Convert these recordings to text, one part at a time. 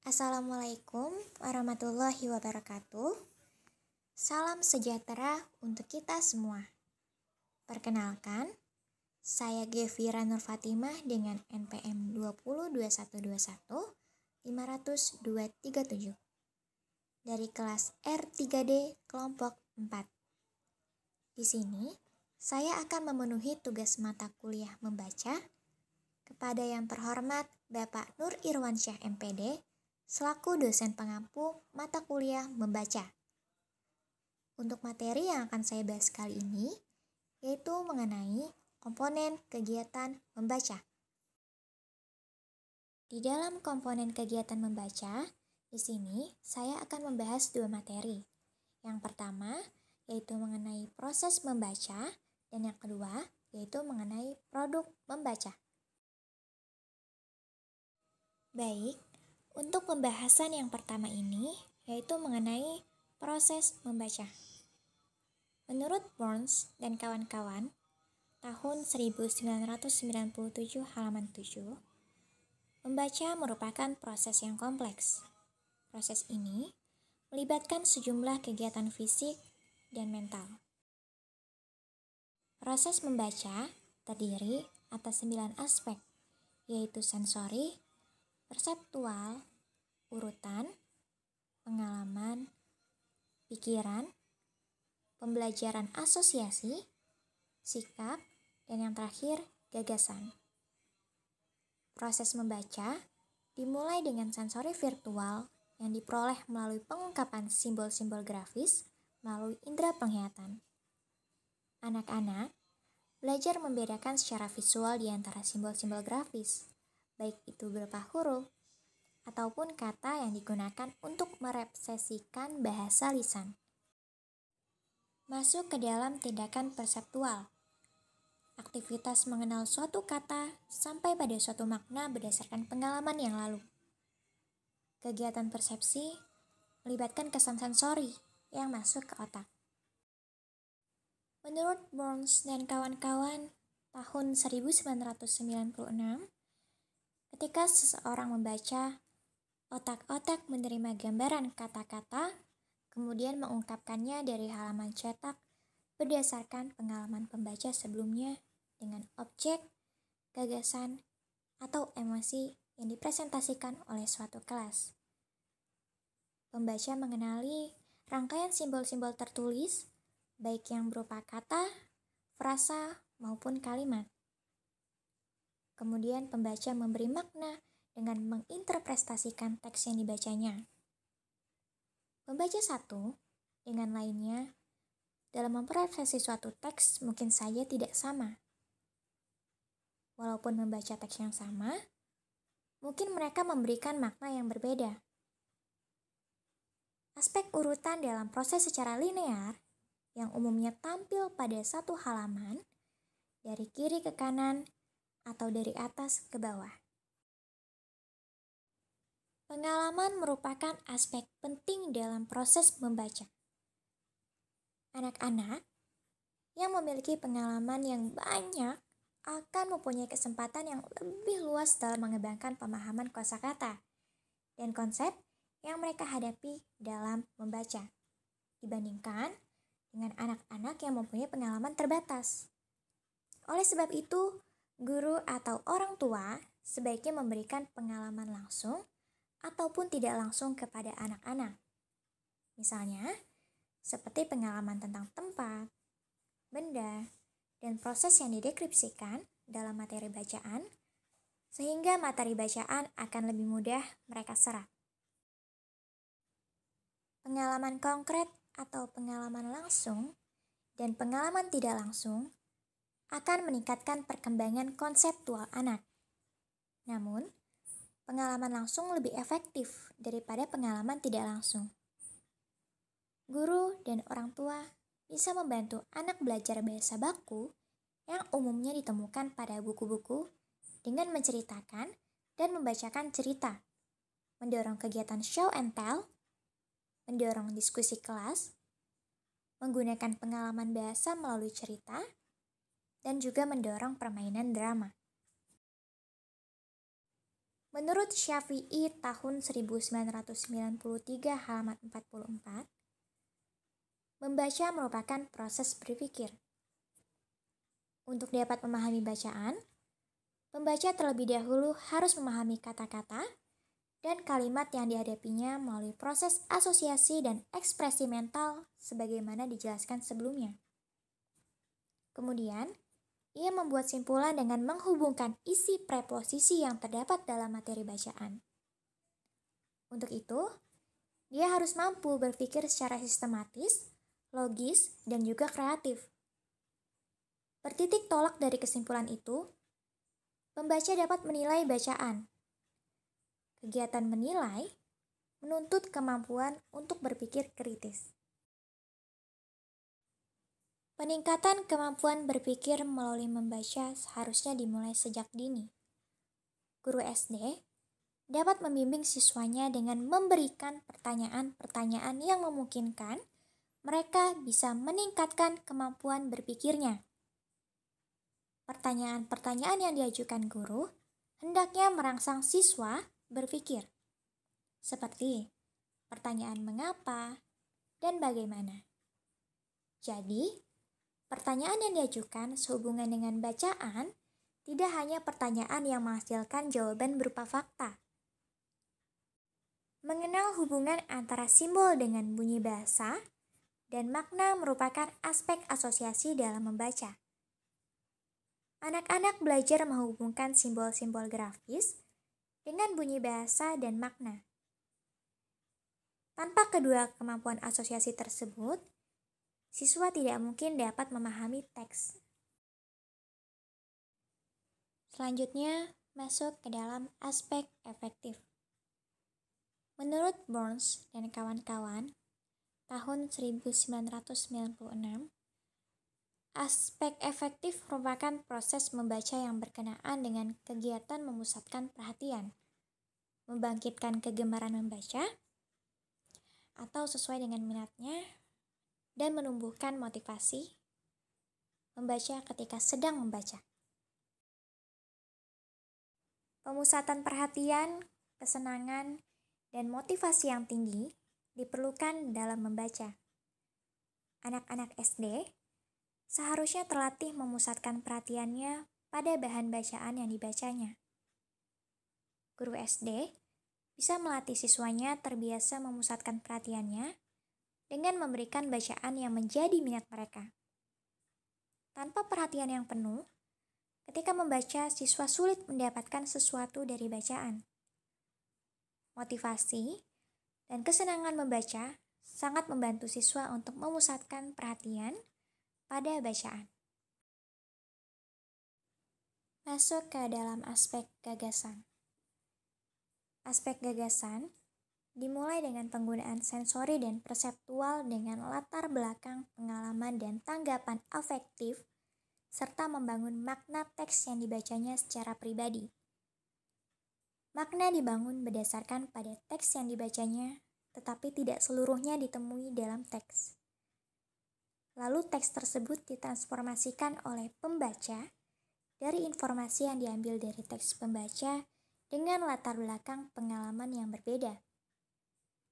Assalamualaikum warahmatullahi wabarakatuh. Salam sejahtera untuk kita semua. Perkenalkan, saya Gevira Nur Fatimah dengan NPM 202121500237 dari kelas R3D kelompok 4. Di sini, saya akan memenuhi tugas mata kuliah membaca kepada yang terhormat Bapak Nur Irwansyah MPD selaku dosen pengampu mata kuliah membaca. Untuk materi yang akan saya bahas kali ini, yaitu mengenai komponen kegiatan membaca. Di dalam komponen kegiatan membaca, di sini saya akan membahas dua materi. Yang pertama, yaitu mengenai proses membaca, dan yang kedua, yaitu mengenai produk membaca. Baik, untuk pembahasan yang pertama ini, yaitu mengenai proses membaca. Menurut Burns dan kawan-kawan, tahun 1997 halaman 7, membaca merupakan proses yang kompleks. Proses ini melibatkan sejumlah kegiatan fisik dan mental. Proses membaca terdiri atas 9 aspek, yaitu sensori, perseptual, urutan, pengalaman, pikiran, pembelajaran asosiasi, sikap, dan yang terakhir, gagasan. Proses membaca dimulai dengan sensori virtual yang diperoleh melalui pengungkapan simbol-simbol grafis melalui indera penglihatan. Anak-anak belajar membedakan secara visual di antara simbol-simbol grafis, baik itu berupa huruf ataupun kata yang digunakan untuk merepresentasikan bahasa lisan. Masuk ke dalam tindakan perseptual. Aktivitas mengenal suatu kata sampai pada suatu makna berdasarkan pengalaman yang lalu. Kegiatan persepsi melibatkan kesan sensori yang masuk ke otak. Menurut Burns dan kawan-kawan, tahun 1996, ketika seseorang membaca, otak-otak menerima gambaran kata-kata, kemudian mengungkapkannya dari halaman cetak berdasarkan pengalaman pembaca sebelumnya dengan objek, gagasan, atau emosi yang dipresentasikan oleh suatu kelas. Pembaca mengenali rangkaian simbol-simbol tertulis, baik yang berupa kata, frasa, maupun kalimat. Kemudian pembaca memberi makna dengan menginterpretasikan teks yang dibacanya. Pembaca satu dengan lainnya dalam memproses suatu teks mungkin saja tidak sama. Walaupun membaca teks yang sama, mungkin mereka memberikan makna yang berbeda. Aspek urutan dalam proses secara linear yang umumnya tampil pada satu halaman dari kiri ke kanan atau dari atas ke bawah. Pengalaman merupakan aspek penting dalam proses membaca. Anak-anak yang memiliki pengalaman yang banyak akan mempunyai kesempatan yang lebih luas dalam mengembangkan pemahaman kosakata dan konsep yang mereka hadapi dalam membaca, dibandingkan dengan anak-anak yang mempunyai pengalaman terbatas. Oleh sebab itu, guru atau orang tua sebaiknya memberikan pengalaman langsung ataupun tidak langsung kepada anak-anak. Misalnya, seperti pengalaman tentang tempat, benda, dan proses yang dideskripsikan dalam materi bacaan, sehingga materi bacaan akan lebih mudah mereka serap. Pengalaman konkret atau pengalaman langsung dan pengalaman tidak langsung akan meningkatkan perkembangan konseptual anak. Namun, pengalaman langsung lebih efektif daripada pengalaman tidak langsung. Guru dan orang tua bisa membantu anak belajar bahasa baku yang umumnya ditemukan pada buku-buku dengan menceritakan dan membacakan cerita, mendorong kegiatan show and tell, mendorong diskusi kelas, menggunakan pengalaman bahasa melalui cerita, dan juga mendorong permainan drama. Menurut Syafi'i tahun 1993 halaman 44, membaca merupakan proses berpikir. Untuk dapat memahami bacaan, pembaca terlebih dahulu harus memahami kata-kata dan kalimat yang dihadapinya melalui proses asosiasi dan ekspresi mental sebagaimana dijelaskan sebelumnya. Kemudian, ia membuat simpulan dengan menghubungkan isi preposisi yang terdapat dalam materi bacaan. Untuk itu, dia harus mampu berpikir secara sistematis, logis, dan juga kreatif. Bertitik tolak dari kesimpulan itu, pembaca dapat menilai bacaan. Kegiatan menilai menuntut kemampuan untuk berpikir kritis. Peningkatan kemampuan berpikir melalui membaca seharusnya dimulai sejak dini. Guru SD dapat membimbing siswanya dengan memberikan pertanyaan-pertanyaan yang memungkinkan mereka bisa meningkatkan kemampuan berpikirnya. Pertanyaan-pertanyaan yang diajukan guru hendaknya merangsang siswa berpikir, seperti pertanyaan mengapa dan bagaimana. Jadi, pertanyaan yang diajukan sehubungan dengan bacaan tidak hanya pertanyaan yang menghasilkan jawaban berupa fakta. Mengenal hubungan antara simbol dengan bunyi bahasa dan makna merupakan aspek asosiasi dalam membaca. Anak-anak belajar menghubungkan simbol-simbol grafis dengan bunyi bahasa dan makna. Tanpa kedua kemampuan asosiasi tersebut, siswa tidak mungkin dapat memahami teks. Selanjutnya, masuk ke dalam aspek efektif. Menurut Burns dan kawan-kawan, tahun 1996, aspek efektif merupakan proses membaca yang berkenaan dengan kegiatan memusatkan perhatian, membangkitkan kegemaran membaca, atau sesuai dengan minatnya, dan menumbuhkan motivasi membaca ketika sedang membaca. Pemusatan perhatian, kesenangan, dan motivasi yang tinggi diperlukan dalam membaca. Anak-anak SD seharusnya terlatih memusatkan perhatiannya pada bahan bacaan yang dibacanya. Guru SD bisa melatih siswanya terbiasa memusatkan perhatiannya dengan memberikan bacaan yang menjadi minat mereka. Tanpa perhatian yang penuh, ketika membaca siswa sulit mendapatkan sesuatu dari bacaan. Motivasi dan kesenangan membaca sangat membantu siswa untuk memusatkan perhatian pada bacaan. Masuk ke dalam aspek gagasan. Aspek gagasan dimulai dengan penggunaan sensori dan perseptual dengan latar belakang pengalaman dan tanggapan afektif, serta membangun makna teks yang dibacanya secara pribadi. Makna dibangun berdasarkan pada teks yang dibacanya, tetapi tidak seluruhnya ditemui dalam teks. Lalu teks tersebut ditransformasikan oleh pembaca dari informasi yang diambil dari teks pembaca dengan latar belakang pengalaman yang berbeda.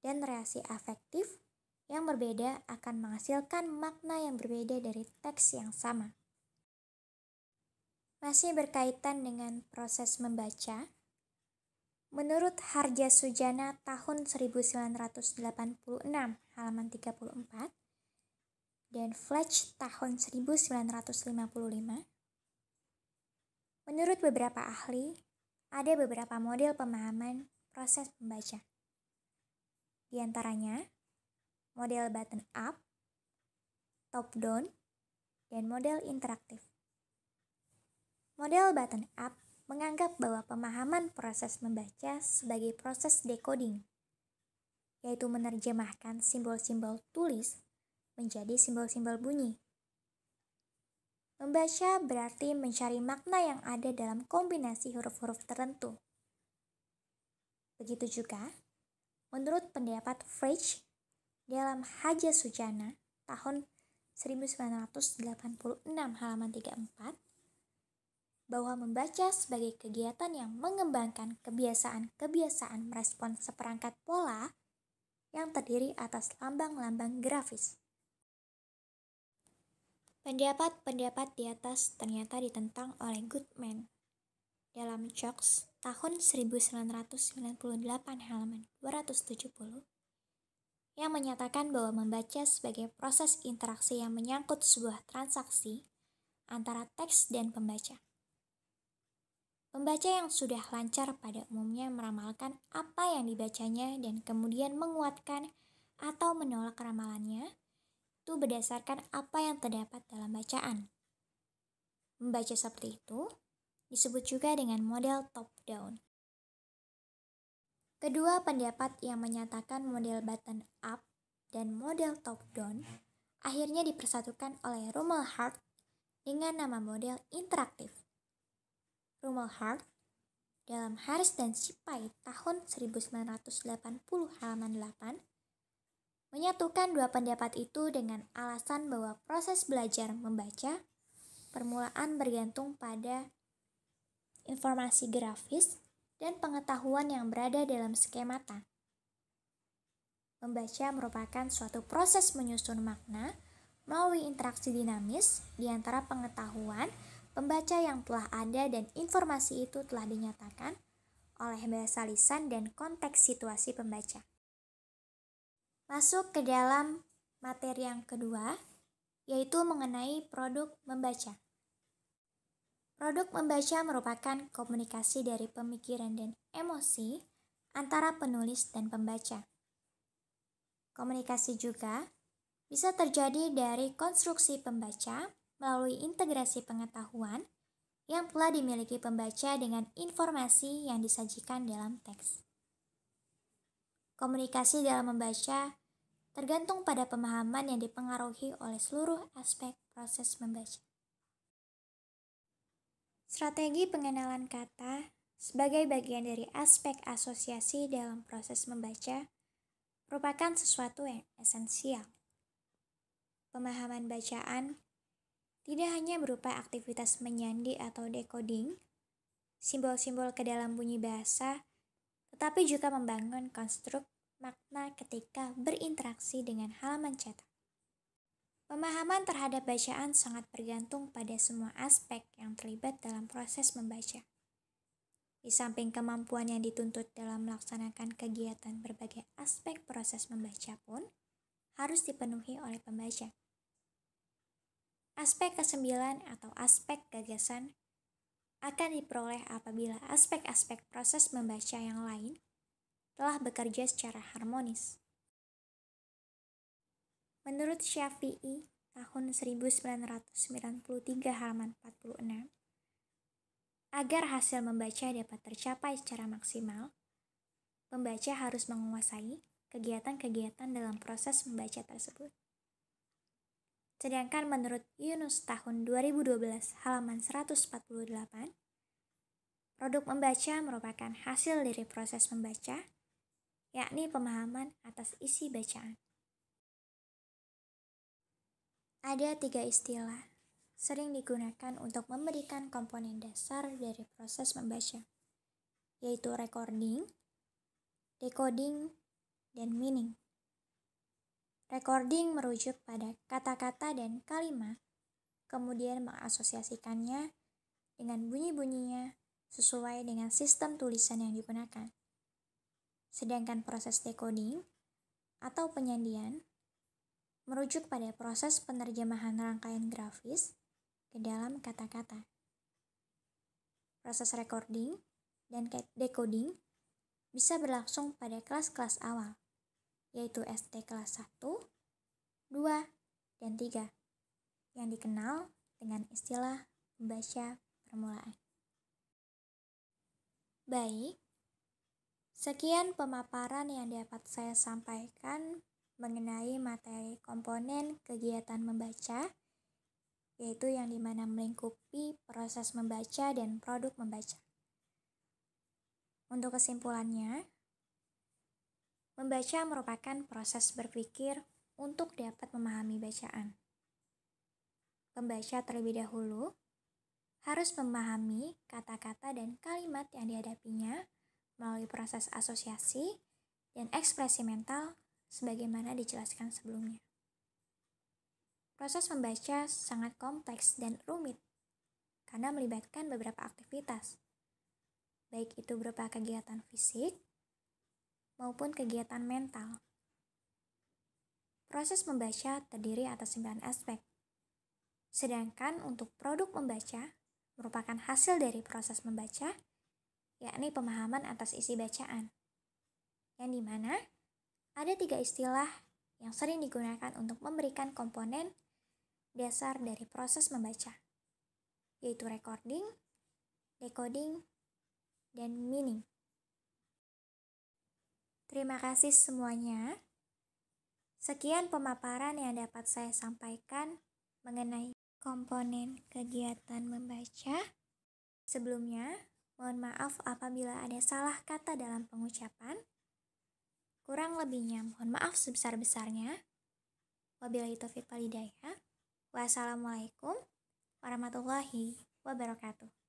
Dan reaksi afektif yang berbeda akan menghasilkan makna yang berbeda dari teks yang sama. Masih berkaitan dengan proses membaca, menurut Hardja Sujana tahun 1986 halaman 34 dan Fletch tahun 1955, menurut beberapa ahli, ada beberapa model pemahaman proses membaca. Di antaranya, model bottom up, top down, dan model interaktif. Model bottom up menganggap bahwa pemahaman proses membaca sebagai proses decoding, yaitu menerjemahkan simbol-simbol tulis menjadi simbol-simbol bunyi. Membaca berarti mencari makna yang ada dalam kombinasi huruf-huruf tertentu. Begitu juga, menurut pendapat Fletch dalam Hardja Sujana tahun 1986 halaman 34, bahwa membaca sebagai kegiatan yang mengembangkan kebiasaan-kebiasaan merespon seperangkat pola yang terdiri atas lambang-lambang grafis. Pendapat-pendapat di atas ternyata ditentang oleh Goodman dalam Jokes tahun 1998 halaman 270 yang menyatakan bahwa membaca sebagai proses interaksi yang menyangkut sebuah transaksi antara teks dan pembaca. Pembaca yang sudah lancar pada umumnya meramalkan apa yang dibacanya dan kemudian menguatkan atau menolak ramalannya itu berdasarkan apa yang terdapat dalam bacaan. Membaca seperti itu disebut juga dengan model top-down. Kedua pendapat yang menyatakan model bottom-up dan model top-down akhirnya dipersatukan oleh Rumelhart dengan nama model interaktif. Rumelhart dalam Harris dan Shipai tahun 1980 halaman 8 menyatukan dua pendapat itu dengan alasan bahwa proses belajar membaca permulaan bergantung pada informasi grafis dan pengetahuan yang berada dalam skemata. Membaca merupakan suatu proses menyusun makna melalui interaksi dinamis di antara pengetahuan pembaca yang telah ada dan informasi itu telah dinyatakan oleh bahasa lisan dan konteks situasi pembaca. Masuk ke dalam materi yang kedua, yaitu mengenai produk membaca. Produk membaca merupakan komunikasi dari pemikiran dan emosi antara penulis dan pembaca. Komunikasi juga bisa terjadi dari konstruksi pembaca melalui integrasi pengetahuan yang telah dimiliki pembaca dengan informasi yang disajikan dalam teks. Komunikasi dalam membaca tergantung pada pemahaman yang dipengaruhi oleh seluruh aspek proses membaca. Strategi pengenalan kata sebagai bagian dari aspek asosiasi dalam proses membaca merupakan sesuatu yang esensial. Pemahaman bacaan tidak hanya berupa aktivitas menyandi atau decoding, simbol-simbol ke dalam bunyi bahasa, tetapi juga membangun konstruk makna ketika berinteraksi dengan halaman cetak. Pemahaman terhadap bacaan sangat bergantung pada semua aspek yang terlibat dalam proses membaca. Di samping kemampuan yang dituntut dalam melaksanakan kegiatan berbagai aspek proses membaca pun harus dipenuhi oleh pembaca. Aspek kesembilan atau aspek gagasan akan diperoleh apabila aspek-aspek proses membaca yang lain telah bekerja secara harmonis. Menurut Syafi'i tahun 1993 halaman 46, agar hasil membaca dapat tercapai secara maksimal, pembaca harus menguasai kegiatan-kegiatan dalam proses membaca tersebut. Sedangkan menurut Yunus tahun 2012 halaman 148, produk membaca merupakan hasil dari proses membaca, yakni pemahaman atas isi bacaan. Ada 3 istilah sering digunakan untuk memberikan komponen dasar dari proses membaca, yaitu recording, decoding, dan meaning. Recording merujuk pada kata-kata dan kalimat, kemudian mengasosiasikannya dengan bunyi-bunyinya sesuai dengan sistem tulisan yang digunakan. Sedangkan proses decoding atau penyandian merujuk pada proses penerjemahan rangkaian grafis ke dalam kata-kata. Proses recording dan decoding bisa berlangsung pada kelas-kelas awal, yaitu SD kelas 1, 2, dan 3, yang dikenal dengan istilah membaca permulaan. Baik, sekian pemaparan yang dapat saya sampaikan mengenai materi komponen kegiatan membaca, yaitu yang dimana melingkupi proses membaca dan produk membaca. Untuk kesimpulannya, membaca merupakan proses berpikir untuk dapat memahami bacaan. Pembaca terlebih dahulu harus memahami kata-kata dan kalimat yang dihadapinya melalui proses asosiasi dan ekspresi mental sebagaimana dijelaskan sebelumnya. Proses membaca sangat kompleks dan rumit karena melibatkan beberapa aktivitas, baik itu berupa kegiatan fisik maupun kegiatan mental. Proses membaca terdiri atas 9 aspek, sedangkan untuk produk membaca merupakan hasil dari proses membaca, yakni pemahaman atas isi bacaan, yang dimana ada 3 istilah yang sering digunakan untuk memberikan komponen dasar dari proses membaca, yaitu recording, decoding, dan meaning. Terima kasih semuanya. Sekian pemaparan yang dapat saya sampaikan mengenai komponen kegiatan membaca. Sebelumnya, mohon maaf apabila ada salah kata dalam pengucapan. Kurang lebihnya mohon maaf sebesar-besarnya. Wabillahi taufiq wal hidayah. Wassalamualaikum warahmatullahi wabarakatuh.